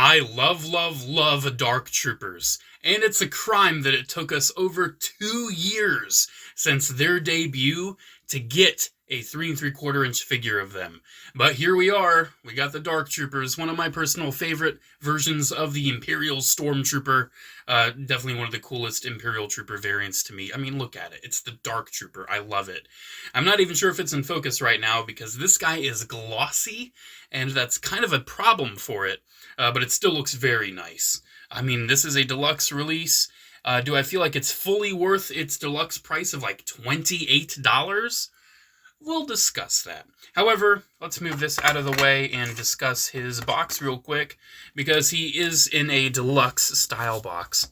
I love Dark Troopers, and it's a crime that it took us over 2 years since their debut to get a 3 3/4 inch figure of them. But here we are, we got the Dark Troopers, one of my personal favorite versions of the Imperial Stormtrooper. Definitely one of the coolest Imperial Trooper variants to me. I mean, look at it. It's the Dark Trooper. I love it. I'm not even sure if it's in focus right now because this guy is glossy, and that's kind of a problem for it, but it still looks very nice. I mean, this is a deluxe release. Do I feel like it's fully worth its deluxe price of like $28? We'll discuss that. However, let's move this out of the way and discuss his box real quick, because he is in a deluxe style box.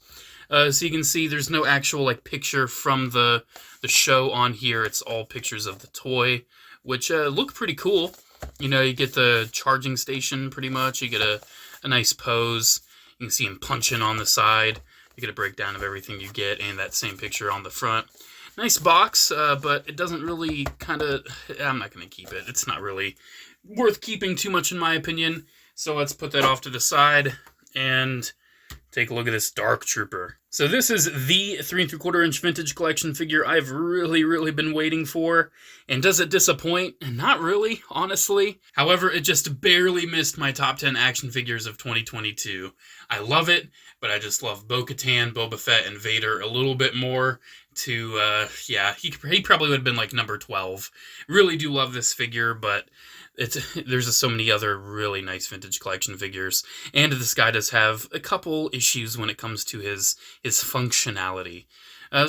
So you can see there's no actual like picture from the show on here. It's all pictures of the toy, which look pretty cool. You know, you get the charging station pretty much. You get a nice pose. You can see him punching on the side. You get a breakdown of everything you get, and that same picture on the front. Nice box, but it doesn't really I'm not going to keep it. It's not really worth keeping too much in my opinion. So let's put that off to the side and take a look at this Dark Trooper. So this is the 3 3/4 inch vintage collection figure I've really been waiting for. And does it disappoint? Not really, honestly. However, it just barely missed my top 10 action figures of 2022. I love it, but I just love Bo-Katan, Boba Fett, and Vader a little bit more. He probably would have been like number 12. Really do love this figure, but there's just so many other really nice vintage collection figures, and this guy does have a couple issues when it comes to his functionality.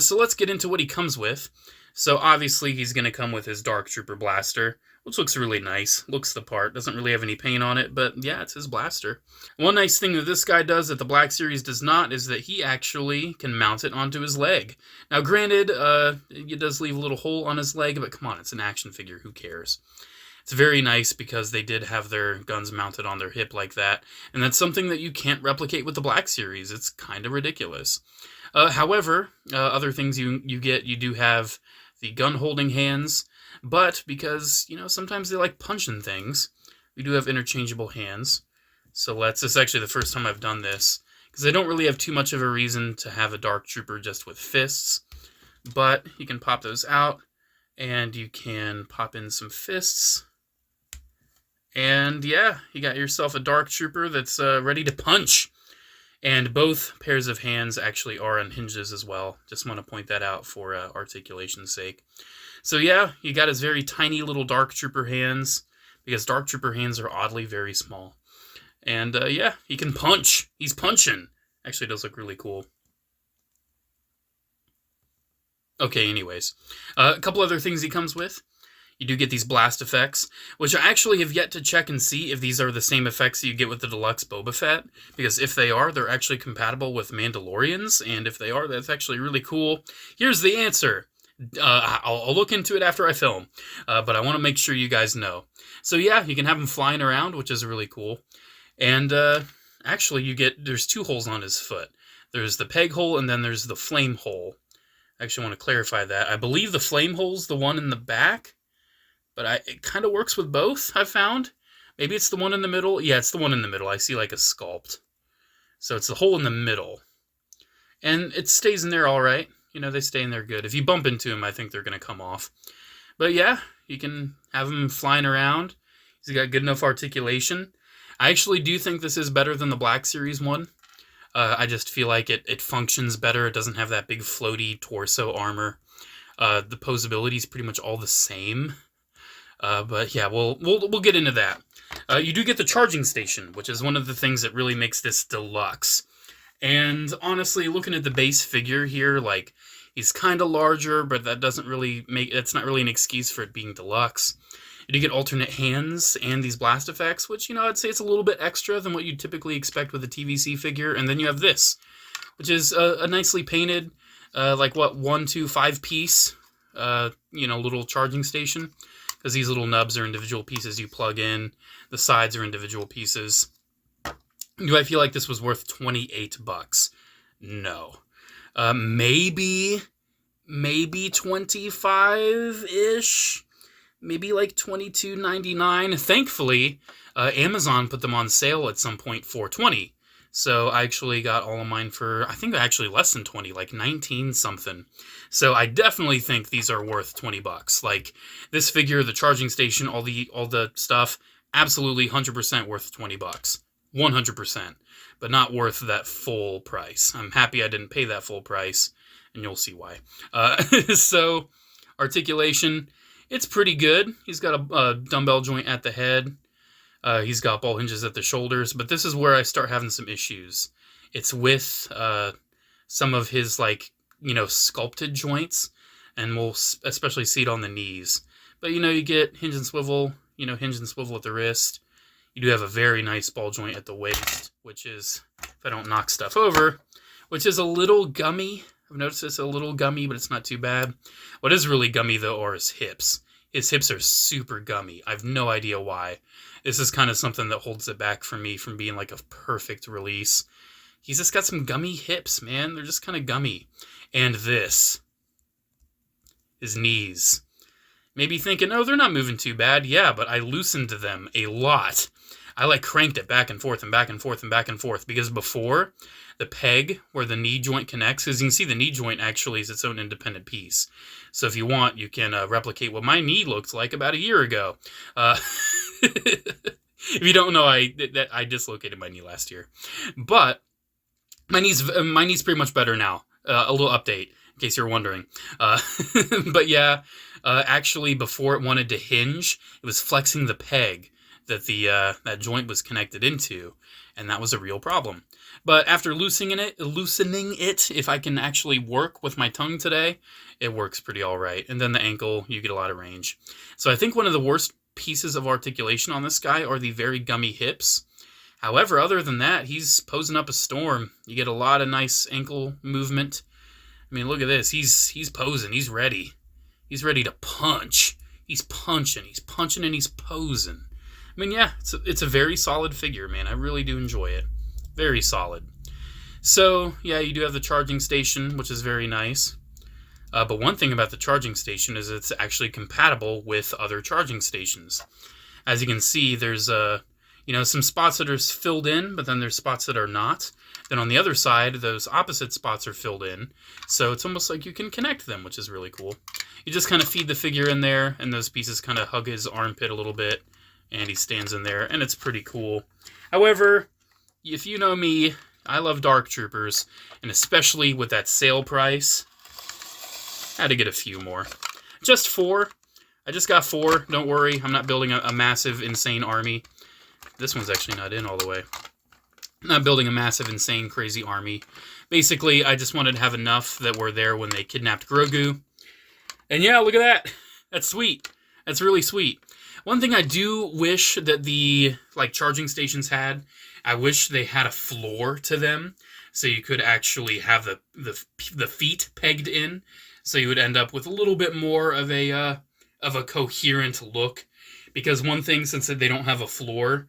So let's get into what he comes with. So obviously he's going to come with his Dark Trooper blaster, which looks really nice, looks the part, doesn't really have any paint on it, but yeah, it's his blaster. One nice thing that this guy does that the Black Series does not is that he actually can mount it onto his leg. Now granted, it does leave a little hole on his leg, but come on, it's an action figure, who cares? It's very nice because they did have their guns mounted on their hip like that, and that's something that you can't replicate with the Black Series. It's kind of ridiculous. However, other things you get, you do have the gun-holding hands, but because, you know, sometimes they like punching things, we do have interchangeable hands. So this is actually the first time I've done this, because I don't really have too much of a reason to have a Dark Trooper just with fists, but you can pop those out, and you can pop in some fists. And yeah, you got yourself a Dark Trooper that's ready to punch. And both pairs of hands actually are on hinges as well. Just want to point that out for articulation's sake. So yeah, you got his very tiny little Dark Trooper hands, because Dark Trooper hands are oddly very small. And yeah, he can punch. He's punching. Actually, it does look really cool. Okay, anyways. A couple other things he comes with. You do get these blast effects, which I actually have yet to check and see if these are the same effects that you get with the Deluxe Boba Fett, because if they are, they're actually compatible with Mandalorians, and if they are, that's actually really cool. Here's the answer. I'll look into it after I film, but I want to make sure you guys know. So yeah, you can have him flying around, which is really cool. And actually, there's 2 holes on his foot. There's the peg hole, and then there's the flame hole. I actually want to clarify that. I believe the flame hole's the one in the back, but it kind of works with both, I've found. Maybe it's the one in the middle. Yeah, it's the one in the middle. I see like a sculpt. So it's the hole in the middle. And it stays in there all right. You know, they stay in there good. If you bump into them, I think they're going to come off. But yeah, you can have him flying around. He's got good enough articulation. I actually do think this is better than the Black Series one. I just feel like it functions better. It doesn't have that big floaty torso armor. The posability is pretty much all the same. But yeah, we'll get into that. You do get the charging station, which is one of the things that really makes this deluxe. And honestly, looking at the base figure here, like, he's kind of larger, but that doesn't really that's not really an excuse for it being deluxe. You do get alternate hands and these blast effects, which, you know, I'd say it's a little bit extra than what you'd typically expect with a TVC figure. And then you have this, which is a nicely painted, 1, 2, 5 piece, little charging station. Because these little nubs are individual pieces you plug in. The sides are individual pieces. Do I feel like this was worth $28? No. Maybe 25-ish. Maybe like $22.99. Thankfully, Amazon put them on sale at some point for $20. So I actually got all of mine for, I think actually less than 20, like 19 something. So I definitely think these are worth 20 bucks. Like this figure, the charging station, all the stuff, absolutely 100% worth 20 bucks. 100%, but not worth that full price. I'm happy I didn't pay that full price, and you'll see why. So articulation, it's pretty good. He's got a dumbbell joint at the head. He's got ball hinges at the shoulders, but this is where I start having some issues. It's with some of his, like, you know, sculpted joints, and we'll especially see it on the knees. But, you know, you get hinge and swivel, you know, hinge and swivel at the wrist. You do have a very nice ball joint at the waist, which is, if I don't knock stuff over, which is a little gummy. I've noticed it's a little gummy, but it's not too bad. What is really gummy, though, are his hips. His hips are super gummy. I have no idea why. This is kind of something that holds it back for me from being like a perfect release. He's just got some gummy hips, man. They're just kind of gummy. And this, his knees. Maybe thinking, oh, they're not moving too bad. Yeah, but I loosened them a lot. I like cranked it back and forth and back and forth and back and forth, because before, the peg where the knee joint connects, because you can see the knee joint actually is its own independent piece. So if you want, you can replicate what my knee looked like about a year ago. If you don't know, I dislocated my knee last year. But my knee's pretty much better now. A little update, in case you're wondering. But yeah, actually, before it wanted to hinge, it was flexing the peg that that joint was connected into, and that was a real problem. But after loosening it, if I can actually work with my tongue today, it works pretty all right. And then the ankle, you get a lot of range. So I think one of the worst pieces of articulation on this guy are the very gummy hips. However, other than that, he's posing up a storm. You get a lot of nice ankle movement. I mean, look at this. He's posing. He's ready. He's ready to punch. He's punching, and he's posing. I mean, yeah, it's a very solid figure, man. I really do enjoy it. Very solid. So, yeah, you do have the charging station, which is very nice. But one thing about the charging station is it's actually compatible with other charging stations. As you can see, there's some spots that are filled in, but then there's spots that are not. Then on the other side, those opposite spots are filled in. So it's almost like you can connect them, which is really cool. You just kind of feed the figure in there, and those pieces kind of hug his armpit a little bit, and he stands in there, and it's pretty cool. However, if you know me, I love Dark Troopers, and especially with that sale price, I had to get a few more. Just 4. I just got 4. Don't worry, I'm not building a massive, insane army. This one's actually not in all the way. I'm not building a massive, insane, crazy army. Basically, I just wanted to have enough that were there when they kidnapped Grogu. And yeah, look at that. That's sweet. That's really sweet. One thing I do wish that the charging stations had, I wish they had a floor to them, so you could actually have the feet pegged in, so you would end up with a little bit more of a coherent look. Because one thing, since they don't have a floor,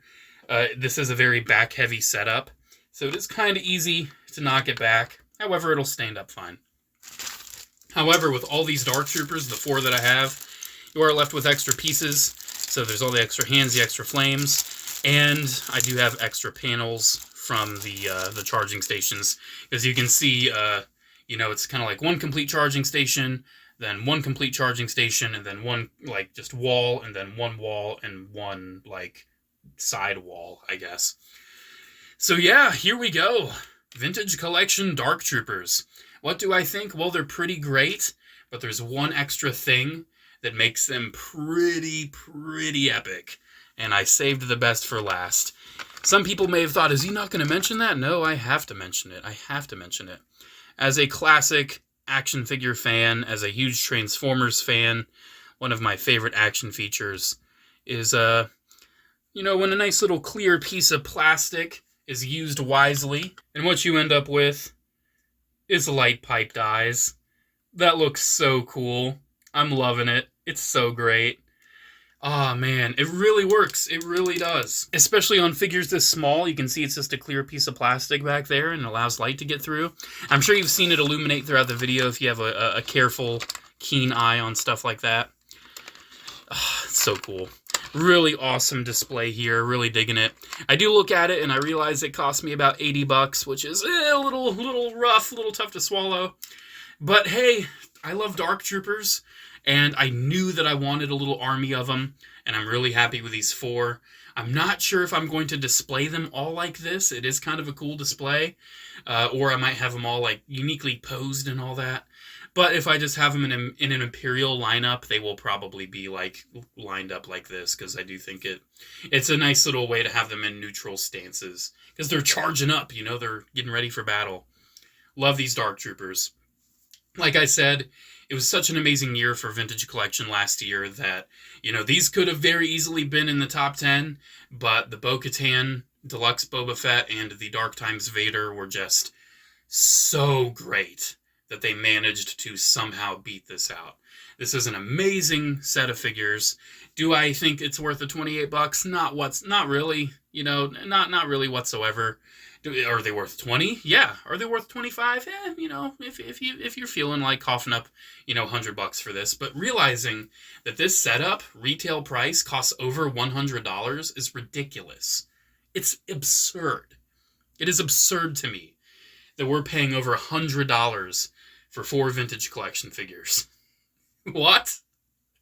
this is a very back-heavy setup, so it is kind of easy to knock it back. However, it'll stand up fine. However, with all these Dark Troopers, the 4 that I have, you are left with extra pieces. So there's all the extra hands, the extra flames, and I do have extra panels from the charging stations. As you can see, it's kind of like one complete charging station, then one complete charging station, and then one just wall, and then one wall, and one side wall, I guess. So yeah, here we go. Vintage Collection Dark Troopers. What do I think? Well, they're pretty great, but there's one extra thing that makes them pretty epic. And I saved the best for last. Some people may have thought, is he not going to mention that? No, I have to mention it. I have to mention it. As a classic action figure fan, as a huge Transformers fan, one of my favorite action features is, when a nice little clear piece of plastic is used wisely, and what you end up with is light piped eyes. That looks so cool. I'm loving it. It's so great. Oh man, it really works. It really does. Especially on figures this small, you can see it's just a clear piece of plastic back there and allows light to get through. I'm sure you've seen it illuminate throughout the video if you have a careful, keen eye on stuff like that. Oh, it's so cool. Really awesome display here. Really digging it. I do look at it and I realize it cost me about $80, which is a little rough, a little tough to swallow. But hey, I love Dark Troopers, and I knew that I wanted a little army of them, and I'm really happy with these 4. I'm not sure if I'm going to display them all like this. It is kind of a cool display. Or I might have them all like uniquely posed and all that. But if I just have them in an Imperial lineup, they will probably be like lined up like this, because I do think it's a nice little way to have them in neutral stances, because they're charging up, you know, they're getting ready for battle. Love these Dark Troopers. Like I said, it was such an amazing year for Vintage Collection last year that, you know, these could have very easily been in the top 10, but the Bo-Katan, Deluxe Boba Fett, and the Dark Times Vader were just so great that they managed to somehow beat this out. This is an amazing set of figures. Do I think it's worth the $28? Not really. You know, not really whatsoever. Are they worth 20? Yeah. Are they worth 25? You know, if you're feeling like coughing up, you know, $100 for this, but realizing that this setup retail price costs over $100 is ridiculous. It's absurd. It is absurd to me that we're paying over $100 for 4 Vintage Collection figures. What?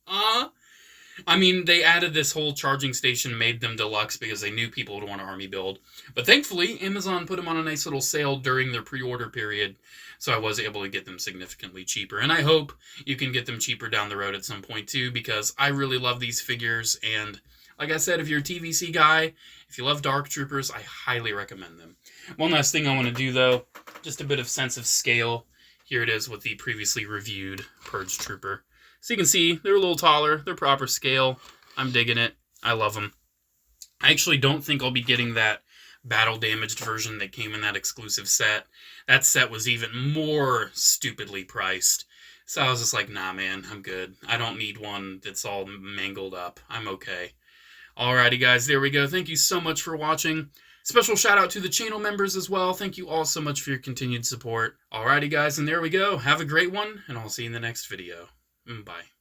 I mean, they added this whole charging station, made them deluxe because they knew people would want to army build. But thankfully, Amazon put them on a nice little sale during their pre-order period, so I was able to get them significantly cheaper. And I hope you can get them cheaper down the road at some point too, because I really love these figures. And like I said, if you're a TVC guy, if you love Dark Troopers, I highly recommend them. One last thing I want to do though, just a bit of sense of scale. Here it is with the previously reviewed Purge Trooper. So you can see, they're a little taller, they're proper scale. I'm digging it. I love them. I actually don't think I'll be getting that battle-damaged version that came in that exclusive set. That set was even more stupidly priced. So I was just like, nah, man, I'm good. I don't need one that's all mangled up. I'm okay. Alrighty, guys, there we go. Thank you so much for watching. Special shout out to the channel members as well. Thank you all so much for your continued support. Alrighty, guys, and there we go. Have a great one, and I'll see you in the next video. Bye.